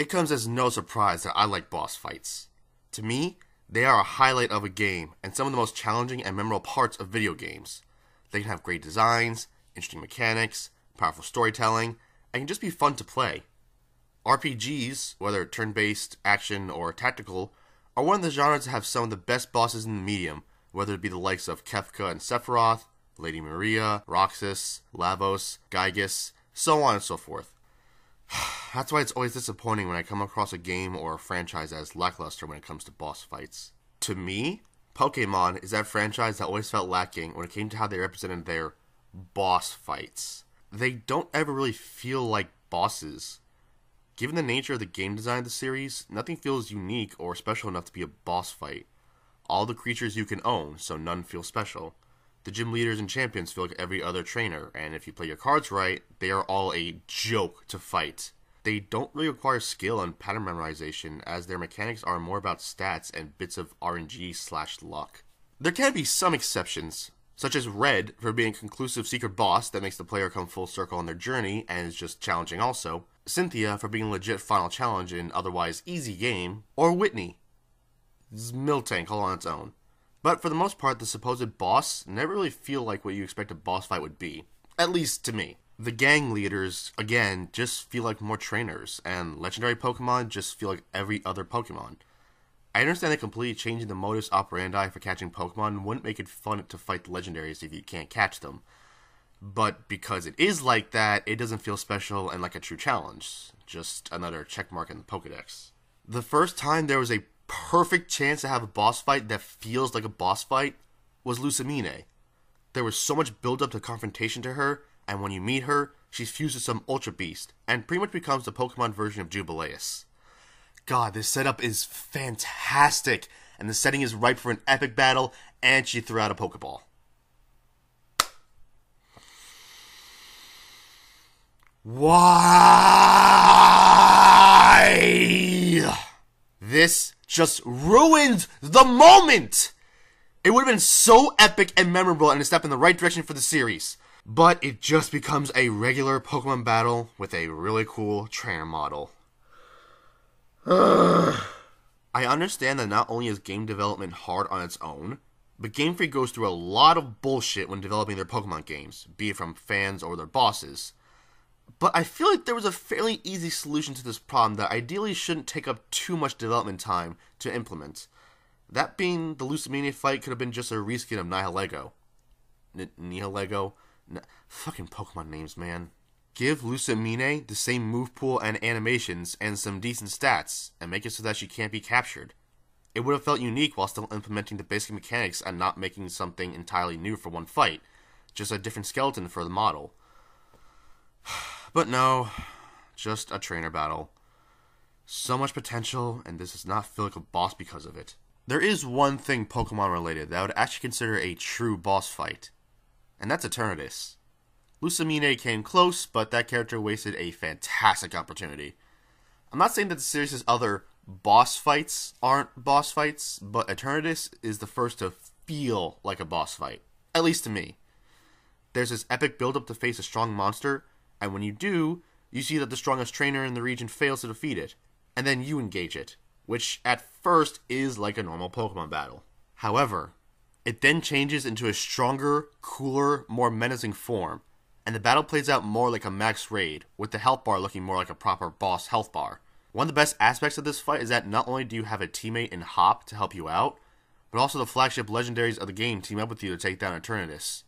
It comes as no surprise that I like boss fights. To me, they are a highlight of a game and some of the most challenging and memorable parts of video games. They can have great designs, interesting mechanics, powerful storytelling, and can just be fun to play. RPGs, whether turn-based, action, or tactical, are one of the genres that have some of the best bosses in the medium, whether it be the likes of Kefka and Sephiroth, Lady Maria, Roxas, Lavos, Gygus, so on and so forth. That's why it's always disappointing when I come across a game or a franchise that is lackluster when it comes to boss fights. To me, Pokémon is that franchise that always felt lacking when it came to how they represented their boss fights. They don't ever really feel like bosses. Given the nature of the game design of the series, nothing feels unique or special enough to be a boss fight. All the creatures you can own, so none feel special. The gym leaders and champions feel like every other trainer, and if you play your cards right, they are all a joke to fight. They don't really require skill and pattern memorization, as their mechanics are more about stats and bits of RNG/luck. There can be some exceptions, such as Red for being a conclusive secret boss that makes the player come full circle on their journey and is just challenging also, Cynthia for being a legit final challenge in an otherwise easy game, or Whitney. Miltank all on its own. But for the most part, the supposed boss never really feel like what you expect a boss fight would be. At least to me. The gang leaders, again, just feel like more trainers, and legendary Pokemon just feel like every other Pokemon. I understand that completely changing the modus operandi for catching Pokemon wouldn't make it fun to fight the legendaries if you can't catch them. But because it is like that, it doesn't feel special and like a true challenge. Just another checkmark in the Pokedex. The first time there was a perfect chance to have a boss fight that feels like a boss fight was Lucamine. There was so much build up to confrontation to her, and when you meet her, she's fused with some Ultra Beast, and pretty much becomes the Pokemon version of Jubileus. God, this setup is fantastic, and the setting is ripe for an epic battle, and she threw out a Pokeball. Why? This just ruined the moment! It would have been so epic and memorable and a step in the right direction for the series. But it just becomes a regular Pokemon battle with a really cool trainer model. I understand that not only is game development hard on its own, but Game Freak goes through a lot of bullshit when developing their Pokemon games, be it from fans or their bosses. But I feel like there was a fairly easy solution to this problem that ideally shouldn't take up too much development time to implement. That being, the Lucamine fight could have been just a reskin of Nihilego. Nihilego? Fucking Pokemon names, man. Give Lucamine the same move pool and animations and some decent stats, and make it so that she can't be captured. It would have felt unique while still implementing the basic mechanics and not making something entirely new for one fight. Just a different skeleton for the model. But no, just a trainer battle. So much potential, and this does not feel like a boss because of it. There is one thing Pokemon related that I would actually consider a true boss fight, and that's Eternatus. Lucamine came close, but that character wasted a fantastic opportunity. I'm not saying that the series' other boss fights aren't boss fights, but Eternatus is the first to feel like a boss fight, at least to me. There's this epic build-up to face a strong monster, and when you do, you see that the strongest trainer in the region fails to defeat it, and then you engage it, which at first is like a normal Pokemon battle. However, it then changes into a stronger, cooler, more menacing form, and the battle plays out more like a max raid, with the health bar looking more like a proper boss health bar. One of the best aspects of this fight is that not only do you have a teammate in Hop to help you out, but also the flagship legendaries of the game team up with you to take down Eternatus.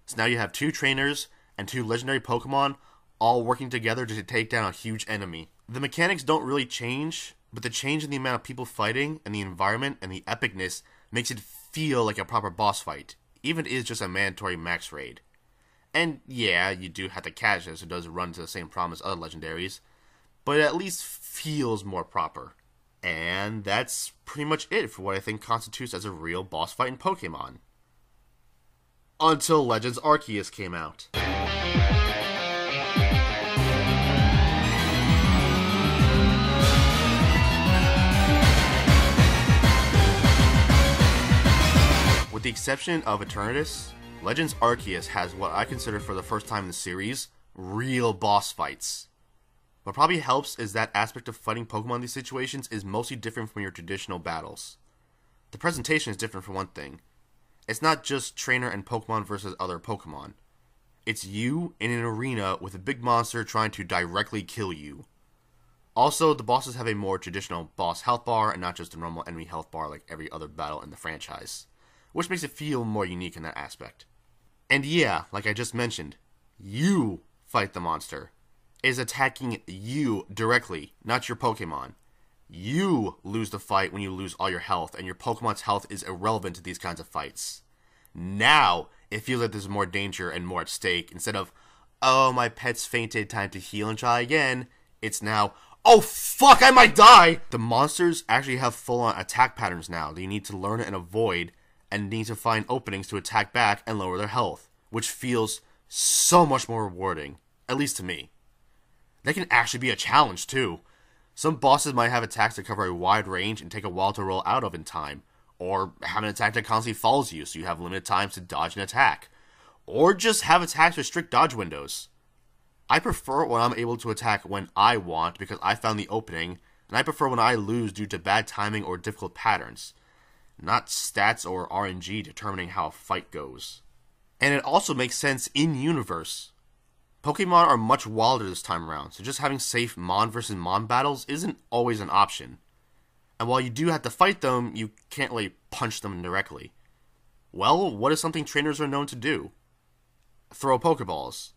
So now you have two trainers and two legendary Pokemon all working together to take down a huge enemy. The mechanics don't really change, but the change in the amount of people fighting and the environment and the epicness makes it feel like a proper boss fight, even if it is just a mandatory max raid. And yeah, you do have to catch it, so it does run to the same problem as other legendaries, but it at least feels more proper. And that's pretty much it for what I think constitutes as a real boss fight in Pokemon. Until Legends Arceus came out. With the exception of Eternatus, Legends Arceus has what I consider for the first time in the series, real boss fights. What probably helps is that aspect of fighting Pokemon in these situations is mostly different from your traditional battles. The presentation is different for one thing. It's not just trainer and Pokemon versus other Pokemon. It's you in an arena with a big monster trying to directly kill you. Also, the bosses have a more traditional boss health bar and not just a normal enemy health bar like every other battle in the franchise, which makes it feel more unique in that aspect. And yeah, like I just mentioned, you fight the monster. It is attacking you directly, not your Pokemon. You lose the fight when you lose all your health, and your Pokemon's health is irrelevant to these kinds of fights. Now, it feels like there's more danger and more at stake. Instead of, oh, my pet's fainted, time to heal and try again, it's now, oh fuck, I might die! The monsters actually have full-on attack patterns now that you need to learn and avoid, and need to find openings to attack back and lower their health, which feels so much more rewarding, at least to me. They can actually be a challenge too. Some bosses might have attacks that cover a wide range and take a while to roll out of in time, or have an attack that constantly follows you so you have limited times to dodge an attack, or just have attacks with strict dodge windows. I prefer when I'm able to attack when I want because I found the opening, and I prefer when I lose due to bad timing or difficult patterns, not stats or RNG determining how a fight goes. And it also makes sense in-universe. Pokemon are much wilder this time around, so just having safe Mon vs. Mon battles isn't always an option. And while you do have to fight them, you can't really punch them directly. Well, what is something trainers are known to do? Throw Pokeballs.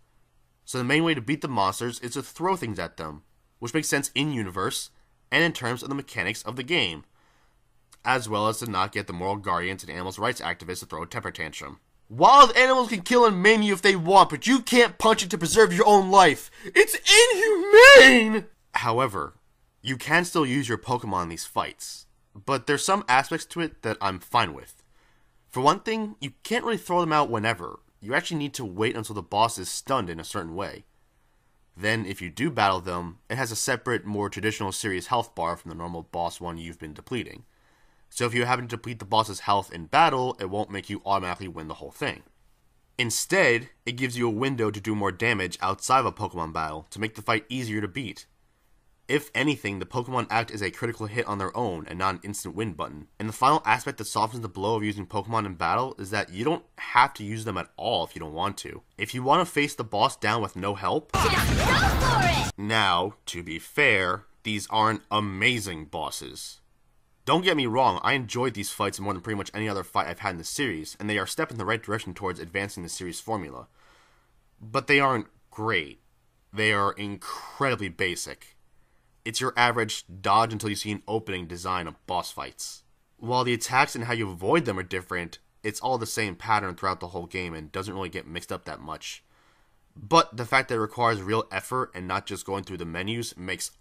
So the main way to beat the monsters is to throw things at them, which makes sense in-universe, and in terms of the mechanics of the game, as well as to not get the moral guardians and animals' rights activists to throw a temper tantrum. Wild animals can kill and maim you if they want, but you can't punch it to preserve your own life. It's inhumane! However, you can still use your Pokemon in these fights, but there's some aspects to it that I'm fine with. For one thing, you can't really throw them out whenever. You actually need to wait until the boss is stunned in a certain way. Then, if you do battle them, it has a separate, more traditional serious health bar from the normal boss one you've been depleting. So if you happen to deplete the boss's health in battle, it won't make you automatically win the whole thing. Instead, it gives you a window to do more damage outside of a Pokemon battle to make the fight easier to beat. If anything, the Pokemon act as a critical hit on their own and not an instant win button. And the final aspect that softens the blow of using Pokemon in battle is that you don't have to use them at all if you don't want to. If you want to face the boss down with no help, just go for it! Now, to be fair, these aren't amazing bosses. Don't get me wrong, I enjoyed these fights more than pretty much any other fight I've had in the series, and they are a step in the right direction towards advancing the series formula. But they aren't great. They are incredibly basic. It's your average dodge until you see an opening design of boss fights. While the attacks and how you avoid them are different, it's all the same pattern throughout the whole game and doesn't really get mixed up that much. But the fact that it requires real effort and not just going through the menus makes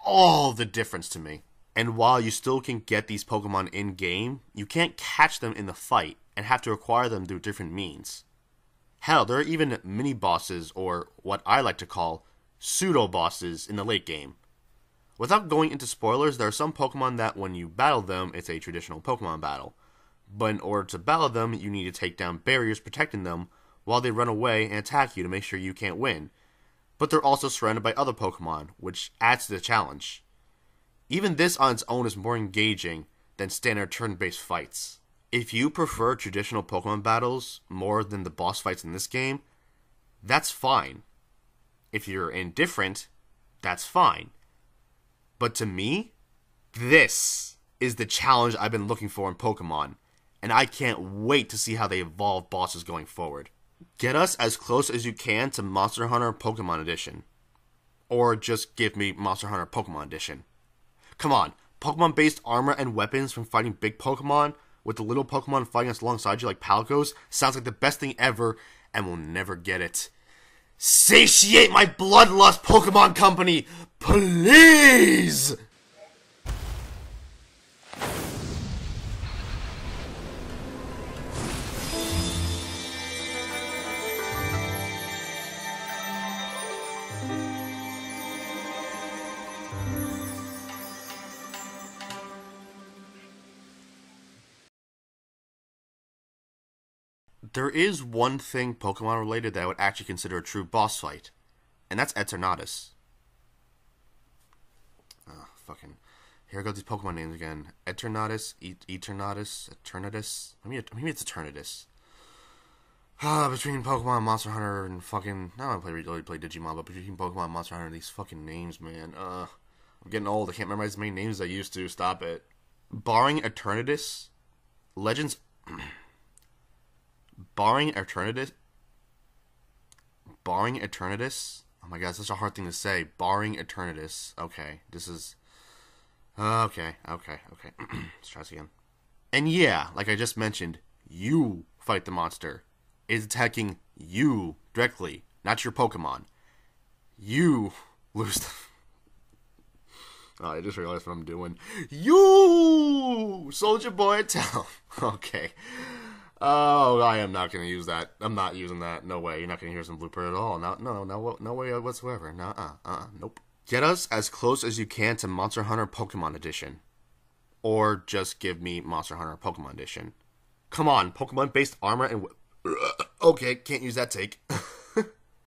all the difference to me. And while you still can get these Pokemon in-game, you can't catch them in the fight, and have to acquire them through different means. Hell, there are even mini-bosses, or what I like to call pseudo-bosses, in the late game. Without going into spoilers, there are some Pokemon that when you battle them, it's a traditional Pokemon battle. But in order to battle them, you need to take down barriers protecting them, while they run away and attack you to make sure you can't win. But they're also surrounded by other Pokemon, which adds to the challenge. Even this on its own is more engaging than standard turn-based fights. If you prefer traditional Pokemon battles more than the boss fights in this game, that's fine. If you're indifferent, that's fine. But to me, this is the challenge I've been looking for in Pokemon, and I can't wait to see how they evolve bosses going forward. Get us as close as you can to Monster Hunter Pokemon Edition. Or just give me Monster Hunter Pokemon Edition. Come on, Pokemon-based armor and weapons from fighting big Pokemon, with the little Pokemon fighting us alongside you like Palcos, sounds like the best thing ever, and we'll never get it. Satiate my bloodlust, Pokemon Company! Please! There is one thing Pokemon related that I would actually consider a true boss fight, and that's Eternatus. fucking... Here go these Pokemon names again. Eternatus, Eternatus. Maybe it's Eternatus. Between Pokemon, Monster Hunter, and fucking... I don't really play Digimon, but between Pokemon and Monster Hunter, these fucking names, man. I'm getting old. I can't memorize as many names as I used to. Stop it. Barring Eternatus, Legends... Barring Eternatus... Oh my god, it's such a hard thing to say. Barring Eternatus. Okay, this is... Okay. Let's try this again. And yeah, like I just mentioned, you fight the monster. It's attacking you directly, not your Pokemon. You lose the... Oh, I just realized what I'm doing. You! Soldier Boy Town. Okay. Oh, I am not going to use that. I'm not using that. No way. You're not going to hear some blooper at all. No way whatsoever. Nope. Get us as close as you can to Monster Hunter Pokemon Edition. Or just give me Monster Hunter Pokemon Edition. Come on, Pokemon-based armor and... Okay, can't use that take.